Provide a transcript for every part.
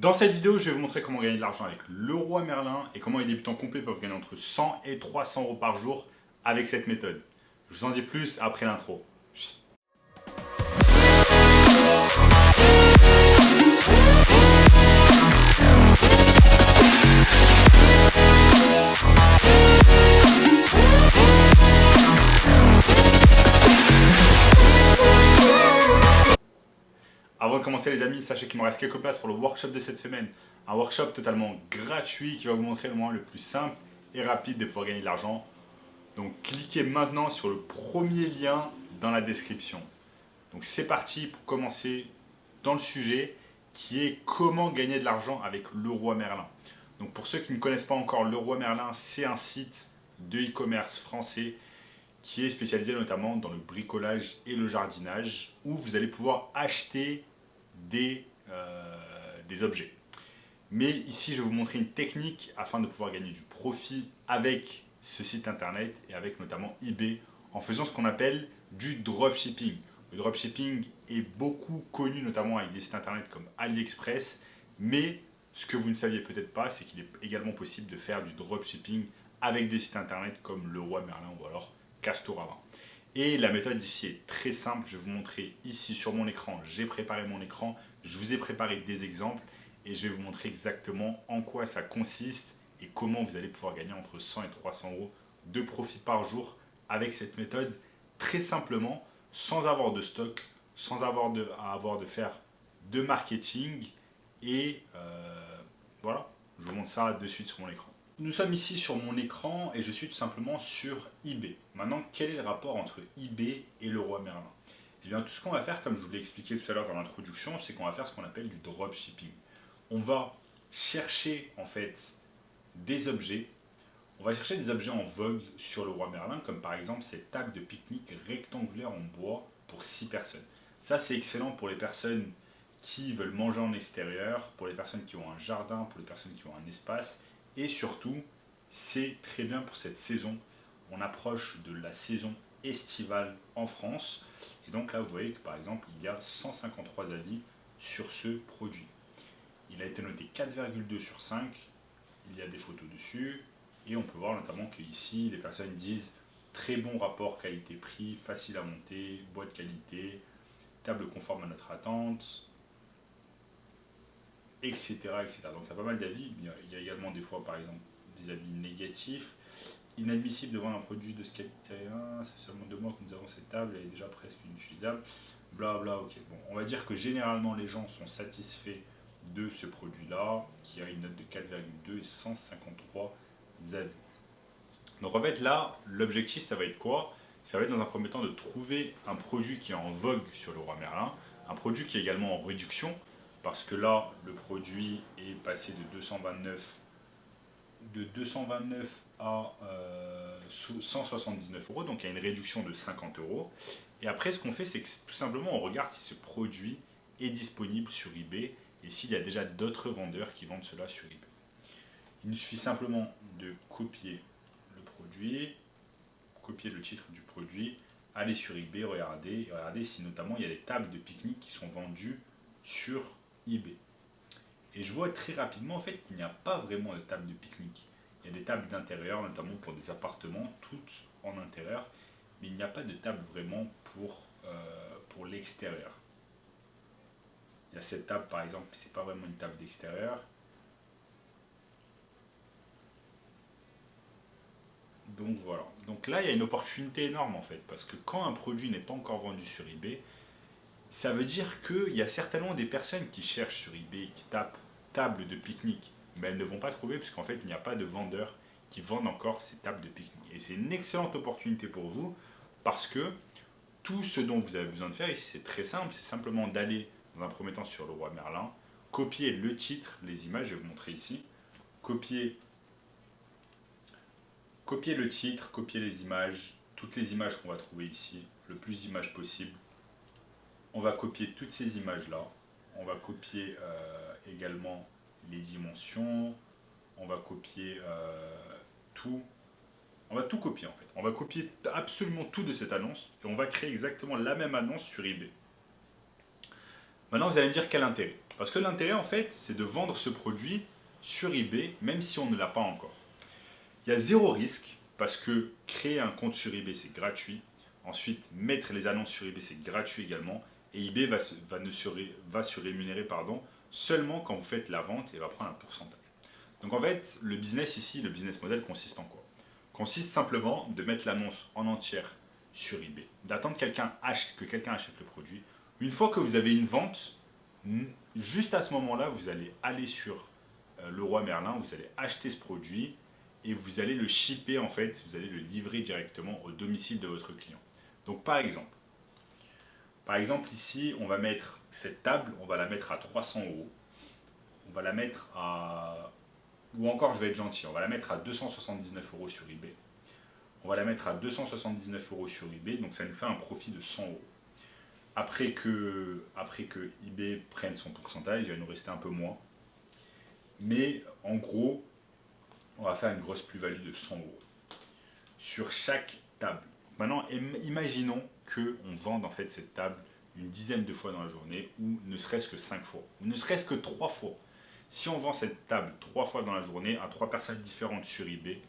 Dans cette vidéo, je vais vous montrer comment gagner de l'argent avec Leroy Merlin et comment les débutants complets peuvent gagner entre 100 et 300 euros par jour avec cette méthode. Je vous en dis plus après l'intro. Avant de commencer les amis, sachez qu'il me reste quelques places pour le workshop de cette semaine. Un workshop totalement gratuit qui va vous montrer le moyen le plus simple et rapide de pouvoir gagner de l'argent. Donc cliquez maintenant sur le premier lien dans la description. Donc c'est parti pour commencer dans le sujet qui est comment gagner de l'argent avec Leroy Merlin. Donc pour ceux qui ne connaissent pas encore Leroy Merlin, c'est un site de e-commerce français qui est spécialisé notamment dans le bricolage et le jardinage où vous allez pouvoir acheter des objets. Mais ici, je vais vous montrer une technique afin de pouvoir gagner du profit avec ce site internet et avec notamment eBay en faisant ce qu'on appelle du dropshipping. Le dropshipping est beaucoup connu notamment avec des sites internet comme AliExpress, mais ce que vous ne saviez peut-être pas, c'est qu'il est également possible de faire du dropshipping avec des sites internet comme Leroy Merlin ou alors Castorama. Et la méthode ici est très simple, je vais vous montrer ici sur mon écran, j'ai préparé mon écran, je vous ai préparé des exemples et je vais vous montrer exactement en quoi ça consiste et comment vous allez pouvoir gagner entre 100 et 300 euros de profit par jour avec cette méthode très simplement, sans avoir de stock, sans avoir de faire de marketing et voilà, je vous montre ça de suite sur mon écran. Nous sommes ici sur mon écran et je suis tout simplement sur eBay. Maintenant, quel est le rapport entre eBay et Leroy Merlin? Eh bien, tout ce qu'on va faire, comme je vous l'ai expliqué tout à l'heure dans l'introduction, c'est qu'on va faire ce qu'on appelle du dropshipping. On va chercher en fait des objets. On va chercher des objets en vogue sur Leroy Merlin, comme par exemple cette table de pique-nique rectangulaire en bois pour 6 personnes. Ça, c'est excellent pour les personnes qui veulent manger en extérieur, pour les personnes qui ont un jardin, pour les personnes qui ont un espace. Et surtout, c'est très bien pour cette saison. On approche de la saison estivale en France. Et donc là, vous voyez que par exemple, il y a 153 avis sur ce produit. Il a été noté 4,2 sur 5. Il y a des photos dessus. Et on peut voir notamment qu'ici, les personnes disent très bon rapport qualité-prix, facile à monter, bois de qualité, table conforme à notre attente, etc., etc. Donc il y a pas mal d'avis. Il y a également des fois, par exemple, des avis négatifs. Inadmissible de vendre un produit de ce qualité 1, c'est seulement 2 mois que nous avons cette table, elle est déjà presque inutilisable. Bla bla, ok. Bon, on va dire que généralement les gens sont satisfaits de ce produit-là, qui a une note de 4,2 et 153 avis. Donc en fait là, l'objectif ça va être quoi? Ça va être dans un premier temps de trouver un produit qui est en vogue sur Leroy Merlin, un produit qui est également en réduction, parce que là, le produit est passé de 229 à 179 euros, donc il y a une réduction de 50 euros. Et après, ce qu'on fait, c'est que tout simplement, on regarde si ce produit est disponible sur eBay et s'il y a déjà d'autres vendeurs qui vendent cela sur eBay. Il nous suffit simplement de copier le produit, copier le titre du produit, aller sur eBay, regarder si notamment il y a des tables de pique-nique qui sont vendues sur eBay. Et je vois très rapidement en fait qu'il n'y a pas vraiment de table de pique-nique. Il y a des tables d'intérieur, notamment pour des appartements, toutes en intérieur, mais il n'y a pas de table vraiment pour l'extérieur. Il y a cette table par exemple, mais c'est pas vraiment une table d'extérieur. Donc voilà. Donc là, il y a une opportunité énorme en fait, parce que quand un produit n'est pas encore vendu sur eBay, ça veut dire qu'il y a certainement des personnes qui cherchent sur eBay, qui tapent table de pique-nique, mais elles ne vont pas trouver parce qu'en fait il n'y a pas de vendeurs qui vendent encore ces tables de pique-nique. Et c'est une excellente opportunité pour vous parce que tout ce dont vous avez besoin de faire ici c'est très simple, c'est simplement d'aller dans un premier temps sur Leroy Merlin, copier le titre, les images, je vais vous montrer ici, copier le titre, copier les images, toutes les images qu'on va trouver ici, le plus d'images possible. On va copier toutes ces images-là. On va copier également les dimensions. On va copier tout. On va tout copier en fait. On va copier absolument tout de cette annonce et on va créer exactement la même annonce sur eBay. Maintenant, vous allez me dire quel intérêt. Parce que l'intérêt, en fait, c'est de vendre ce produit sur eBay, même si on ne l'a pas encore. Il y a zéro risque, parce que créer un compte sur eBay, c'est gratuit. Ensuite, mettre les annonces sur eBay, c'est gratuit également. Et eBay va se rémunérer seulement quand vous faites la vente et va prendre un pourcentage. Donc en fait, le business ici, le business model consiste en quoi? Consiste simplement de mettre l'annonce en entière sur eBay, d'attendre que quelqu'un achète le produit. Une fois que vous avez une vente, juste à ce moment-là, vous allez aller sur Leroy Merlin, vous allez acheter ce produit et vous allez le shipper en fait, vous allez le livrer directement au domicile de votre client. Donc par exemple ici, on va mettre cette table, on va la mettre à 300 euros. On va la mettre à... Ou encore, je vais être gentil, on va la mettre à 279 euros sur eBay. On va la mettre à 279 euros sur eBay, donc ça nous fait un profit de 100 euros. Après que eBay prenne son pourcentage, il va nous rester un peu moins. Mais en gros, on va faire une grosse plus-value de 100 euros sur chaque table. Maintenant, imaginons qu'on vende en fait cette table une dizaine de fois dans la journée, ou ne serait-ce que 5 fois, ou ne serait-ce que 3 fois. Si on vend cette table 3 fois dans la journée à 3 personnes différentes sur eBay,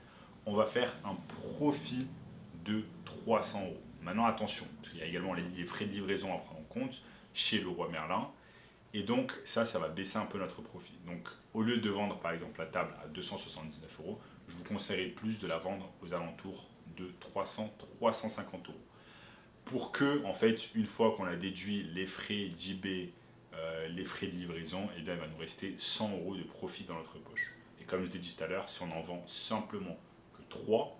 on va faire un profit de 300 euros. Maintenant, attention, parce qu'il y a également les frais de livraison à prendre en compte chez Leroy Merlin. Et donc, ça va baisser un peu notre profit. Donc, au lieu de vendre par exemple la table à 279 euros, je vous conseillerais plus de la vendre aux alentours de 300-350 euros. Pour que, en fait, une fois qu'on a déduit les frais d'eBay, les frais de livraison, eh bien, il va nous rester 100 euros de profit dans notre poche. Et comme je l'ai dit tout à l'heure, si on en vend simplement que 3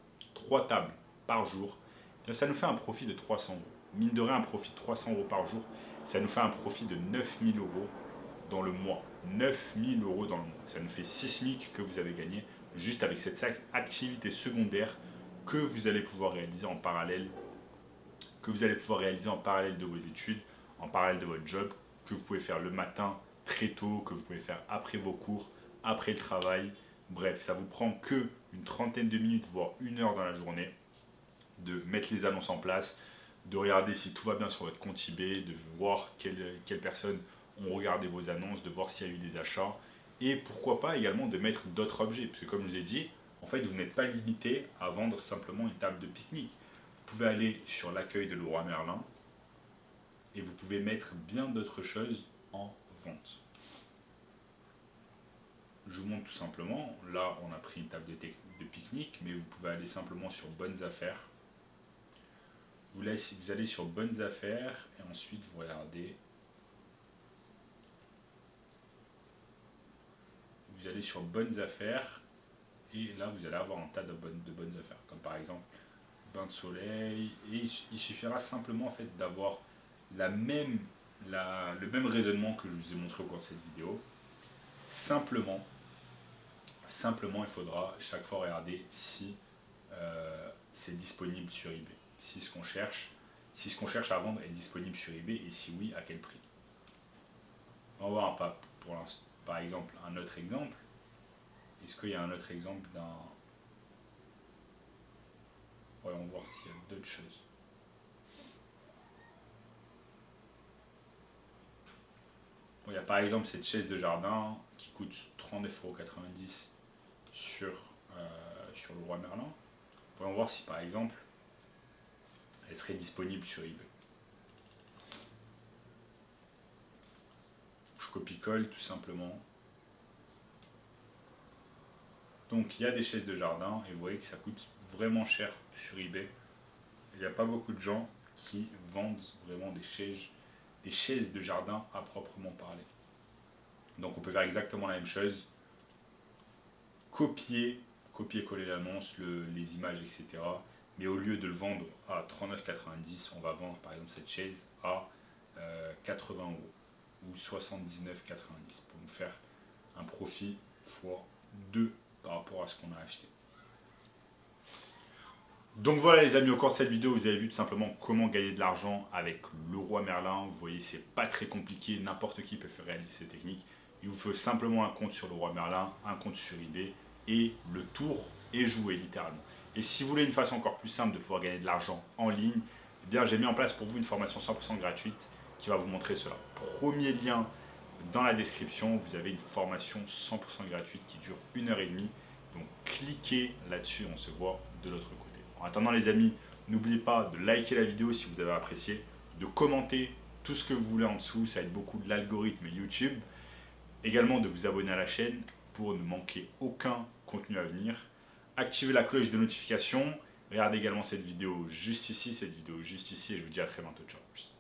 tables par jour, eh bien, ça nous fait un profit de 300 euros. Mine de rien, un profit de 300 euros par jour, ça nous fait un profit de 9000 euros dans le mois. 9000 euros dans le mois. Ça nous fait 6 SMIC que vous avez gagné juste avec cette activité secondaire que vous allez pouvoir réaliser en parallèle, de vos études, en parallèle de votre job, que vous pouvez faire le matin très tôt, que vous pouvez faire après vos cours, après le travail. Bref, ça vous prend que une trentaine de minutes, voire 1 heure dans la journée, de mettre les annonces en place, de regarder si tout va bien sur votre compte eBay, de voir quelles personnes ont regardé vos annonces, de voir s'il y a eu des achats, et pourquoi pas également de mettre d'autres objets, parce que comme je vous ai dit, en fait vous n'êtes pas limité à vendre simplement une table de pique-nique. Vous pouvez aller sur l'accueil de Leroy Merlin, et vous pouvez mettre bien d'autres choses en vente. Je vous montre tout simplement, là on a pris une table de pique-nique, mais vous pouvez aller simplement sur Bonnes Affaires. Vous allez sur Bonnes Affaires et ensuite vous regardez. Vous allez sur Bonnes Affaires et là vous allez avoir un tas de bonnes affaires, comme par exemple bain de soleil. Et il suffira simplement en fait d'avoir le même raisonnement que je vous ai montré au cours de cette vidéo. Simplement, il faudra chaque fois regarder si c'est disponible sur eBay. Si ce qu'on cherche à vendre est disponible sur eBay et si oui, à quel prix. On va voir par exemple un autre exemple. Est-ce qu'il y a un autre exemple d'un... Voyons voir s'il y a d'autres choses. Bon, il y a par exemple cette chaise de jardin qui coûte 39,90 € sur Leroy Merlin. Voyons voir si par exemple elle serait disponible sur eBay. Je copie-colle tout simplement. Donc il y a des chaises de jardin et vous voyez que ça coûte vraiment cher sur eBay. Il n'y a pas beaucoup de gens qui vendent vraiment des chaises de jardin à proprement parler. Donc on peut faire exactement la même chose. Copier-coller l'annonce, les images, etc. Mais au lieu de le vendre à 39,90 €, on va vendre par exemple cette chaise à 80 € ou 79,90 € pour nous faire un profit fois 2 par rapport à ce qu'on a acheté. Donc voilà les amis, au cours de cette vidéo, vous avez vu tout simplement comment gagner de l'argent avec Leroy Merlin. Vous voyez, c'est pas très compliqué, n'importe qui peut faire réaliser ces techniques. Il vous faut simplement un compte sur Leroy Merlin, un compte sur eBay et le tour est joué littéralement. Et si vous voulez une façon encore plus simple de pouvoir gagner de l'argent en ligne, eh bien j'ai mis en place pour vous une formation 100% gratuite qui va vous montrer cela. Premier lien dans la description, vous avez une formation 100% gratuite qui dure 1h30. Donc cliquez là-dessus, on se voit de l'autre côté. En attendant les amis, n'oubliez pas de liker la vidéo si vous avez apprécié, de commenter tout ce que vous voulez en dessous, ça aide beaucoup de l'algorithme YouTube. Également de vous abonner à la chaîne pour ne manquer aucun contenu à venir. Activez la cloche de notification. Regardez également cette vidéo juste ici et je vous dis à très bientôt. Ciao.